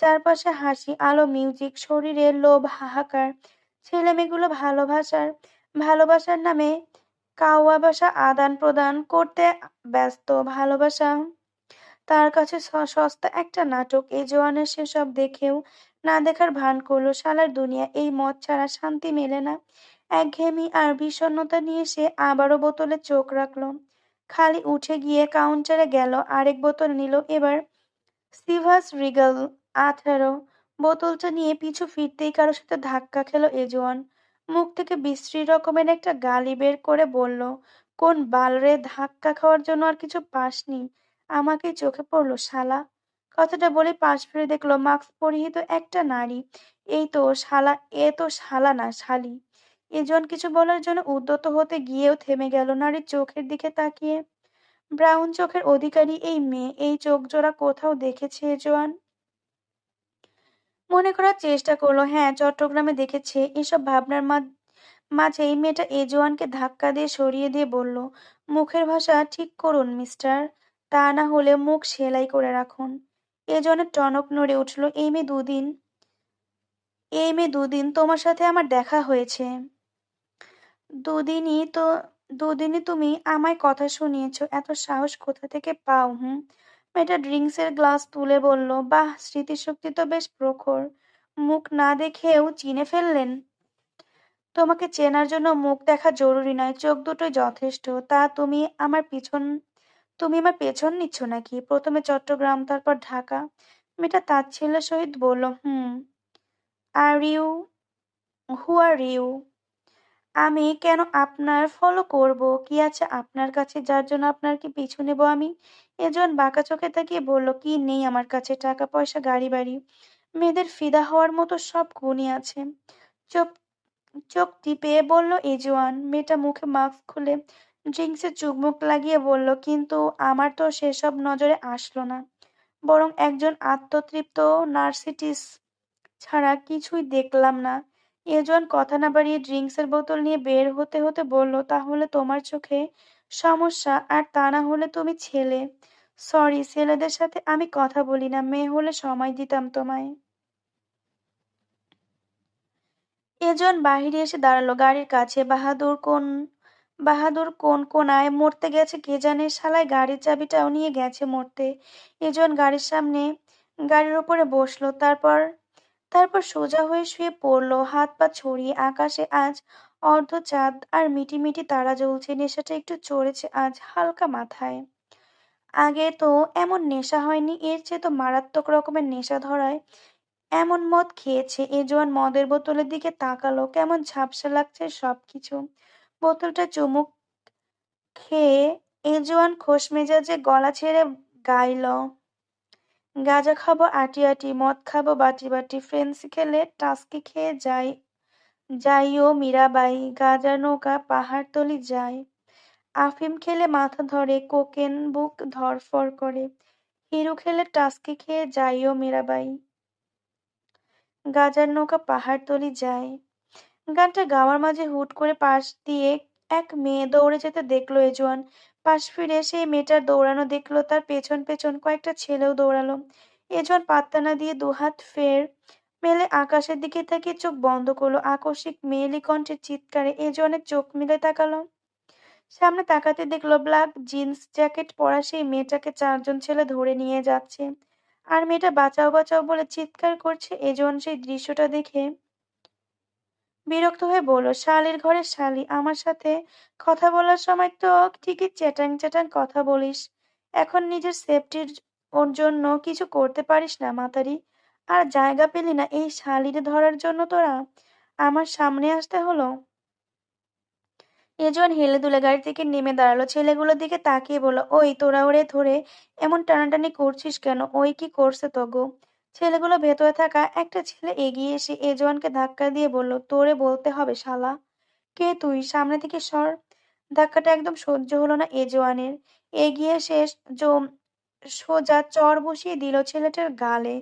চারপাশে হাসি, আলো, মিউজিক, শরীরে লোভ, হাহাকার। ছেলেমেয়েগুলো ভালোবাসার নামে কাওয়াবাসা আদান প্রদান করতে ব্যস্ত। ভালোবাসা তার কাছে সস্তা একটা নাটক। এই জোয়ানের সেসব দেখেও না দেখার ভান করলো। শালার দুনিয়া, এই মদ ছাড়া শান্তি মেলে না। একঘেয়েমি আর বিষণ্ণতা নিয়ে সে আবারও বোতলে চোখ রাখলো। খালি উঠে গিয়ে কাউন্টারে গেল, আরেক বোতল নিল। এবার সিভাস রিগাল 18। বোতলটা নিয়ে পিছু ফিরতেই কারোর সাথে ধাক্কা খেলো এজওয়ান। মুখ থেকে বিশ্রী রকমের একটা গালি বের করে বলল, কোন বালরে, ধাক্কা খাওয়ার জন্য আর কিছু পাসনি? আমাকেই চোখে পড়লো শালা। কথাটা বলে পাশ ফিরে দেখলো মাস্ক পরিহিত একটা নারী। এই তো শালা, এ তো শালা না, শালি। এজন কিছু বলার জন্য উদ্যত হতে গিয়েও থেমে গেল। নারীর চোখের দিকে তাকিয়ে, ব্রাউন চোখের অধিকারী এই মেয়ে, এই চোখ জোড়া কোথাও দেখেছে এজওয়ান? মনে করার চেষ্টা করলো, হ্যাঁ, চট্টগ্রামে দেখেছে। এসব ভাবনার মাঝে এই মেয়েটা এজওয়ানকে ধাক্কা দিয়ে সরিয়ে দিয়ে বলল, মুখের ভাষা ঠিক করুন মিস্টার, তা না হলে মুখ সেলাই করে রাখুন। এজনের টনক নড়ে উঠল। এই মেয়ে দুদিন তোমার সাথে আমার দেখা হয়েছে। দুদিনই তো দুদিনই তুমি আমায় কথা শুনিয়েছো, এত সাহস কোথা থেকে পাও? হুম? মেয়েটা ড্রিঙ্কসের গ্লাস তুলে বলল, বাহ, স্মৃতিশক্তি তো বেশ প্রখর। মুখ না দেখেও চিনে ফেললেন? তোমাকে চেনার জন্য মুখ দেখা জরুরি নয়, চোখ দুটোই যথেষ্ট। তা তুমি আমার পেছন নিচ্ছ নাকি? প্রথমে চট্টগ্রাম, তারপর ঢাকা। মেয়েটা তাচ্ছিল্যের সহিত বলল, হুম। Are you who are you? আমি কেন আপনার ফলো করব? কি আছে আপনার কাছে যার জন্য আপনার কি পিছু নেব আমি? এজন বাঁকা চোখে তাকিয়ে বলল, কি নেই আমার কাছে? টাকা পয়সা, গাড়ি বাড়ি। মেয়েদের ফিদা হওয়ার মতো সব গুণই আছে। চোখ চোখ টিপে বলল এজওয়ান। মেয়েটা মুখে মাস্ক খুলে ড্রিঙ্কসে চুমুক লাগিয়ে বলল, কিন্তু আমার তো সেসব নজরে আসলো না, বরং একজন আত্মতৃপ্ত নার্সিটিস ছাড়া কিছুই দেখলাম না। এজন কথা না বাড়িয়ে ড্রিঙ্কসের বোতল নিয়ে বের হতে হতে বলল, তাহলে তোমার চোখে সমস্যা, আর তা না হলে তুমি ছেলে। সরি, ছেলেদের সাথে আমি কথা বলি না, মেয়ে হলে সময় দিতাম তোমায়। এজন বাহিরে এসে দাঁড়ালো গাড়ির কাছে। বাহাদুর কোন কোনায় মরতে গেছে কে জানে, শালায় গাড়ির চাবিটাও নিয়ে গেছে মরতে। এজন গাড়ির উপরে বসলো। তারপর সোজা হয়ে শুয়ে পড়লো, হাত পা ছড়িয়ে। আকাশে আজ অর্ধচাঁদ আর মিটিমিটি তারা জ্বলছে। নেশাটা একটু চড়েছে আজ হালকা মাথায়। আগে তো এমন নেশা হয়নি, এর চেয়ে তো মারাত্মক রকমের নেশা ধরায় এমন মদ খেয়েছে। এ জোয়ান মদের বোতলের দিকে তাকালো, কেমন ঝাপসা লাগছে সবকিছু। বোতলটা চুমুক খেয়ে এ জোয়ান খোশ মেজাজে গলা ছেড়ে গাইল, গাঁজা খাবো আটি আটি, মদ খাবো বাটি বাটি, ফ্রেন্সি খেলে টাস্কি খেয়ে যাইও মীরাবাই, গাঁজার নৌকা পাহাড়তলি যায়। আফিম খেলে মাথা ধরে, কোকেন বুক ধড়ফড় করে, হিরু খেলে টাস্কি খেয়ে যাইও মীরাবাই, গাজার নৌকা পাহাড়তলি যায়। গানটা গাওয়ার মাঝে হুট করে পাশ দিয়ে এক মেয়ে দৌড়ে যেতে দেখলো এজোয়ান। পাশ ফিরে সেই মেয়েটার দৌড়ানো দেখলো, তার পেছন পেছন কয়েকটা ছেলেও দৌড়ালো। এজোয়ান পাত্তা না দিয়ে দুহাত ফের মেলে আকাশের দিকে তাকিয়ে চোখ বন্ধ করলো। আকস্মিক মেয়েলি কণ্ঠের চিৎকারে এজোয়ানের চোখ মেলে তাকালো। সামনে তাকাতে দেখলো ব্ল্যাক জিন্স জ্যাকেট পরা সেই মেয়েটাকে চারজন ছেলে ধরে নিয়ে যাচ্ছে, আর মেয়েটা বাঁচাও বাঁচাও বলে চিৎকার করছে। এজোয়ান সেই দৃশ্যটা দেখে বিরক্ত হয়ে বলল, শালির ঘরে শালি, আমার সাথে কথা বলার সময় তো ঠিকই চ্যাটাং চ্যাটাং কথা বলিস, এখন নিজের সেফটির ওর জন্য কিছু করতে পারিস না মাতারি? আর জায়গা পেলি না এই শালিরে ধরার জন্য তোরা আমার সামনে আসতে হলো? এজন হেলে দুলে গাড়ি থেকে নেমে দাঁড়ালো, ছেলেগুলোর দিকে তাকিয়ে বলল, ওই তোরা ওরে ধরে এমন টানাটানি করছিস কেন? ওই কি করছে তগো? ছেলেগুলো ভেতরে থাকা একটা ছেলে এগিয়ে এসে এজওয়ানকে ধাক্কা দিয়ে বলল, তোরে বলতে হবে শালা, কে তুই? সামনে থেকে সর। ধাক্কাটা একদম সহ্য হলো না এজওয়ানের। এগিয়ে এসে জো- সোজা চড় বসিয়ে দিল ছেলেটার গালে।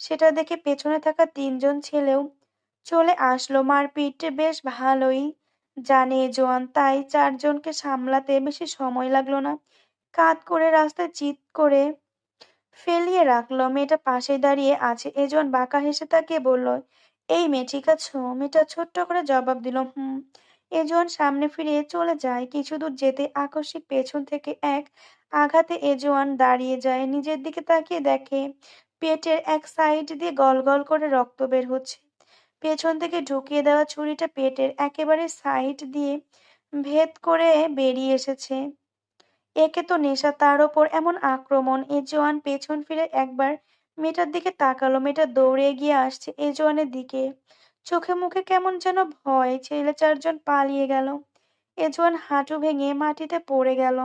সেটা দেখে পেছনে থাকা তিনজন ছেলেও চলে আসলো। মারপিট বেশ ভালোই জানে জোয়ান, তাই চারজনকে সামলাতে বেশি সময় লাগলো না। কাত করে রাস্তায় চিৎ করে ফেলিয়ে রাখলো। মেয়েটা পাশে দাঁড়িয়ে আছে। এজন বাঁকা হেসে তাকিয়ে বলল, এই মেয়ে ঠিক আছো? মেয়েটা ছোট্ট করে জবাব দিল, হুম। এজন সামনে ফিরে চলে যায়। কিছু দূর যেতে আকস্মিক পেছন থেকে এক আঘাতে এজোয়ান দাঁড়িয়ে যায়। নিজের দিকে তাকিয়ে দেখে পেটের এক সাইড দিয়ে গল গল করে রক্ত বের হচ্ছে। পেছন থেকে ঢুকিয়ে দেওয়া ছুরিটা পেটের একেবারে সাইড দিয়ে ভেদ করে বেরিয়ে এসেছে। একে তো নেশা, তার ওপর এমন আক্রমণ। এ জোয়ান পেছন ফিরে একবার মেয়েটার দিকে তাকালো, মেয়েটা দৌড়ে এগিয়ে আসছে এজওয়ানের দিকে। চোখে মুখে কেমন যেন ভয়। ছেলে চারজন পালিয়ে গেল। এজওয়ান হাঁটু ভেঙে মাটিতে পড়ে গেল।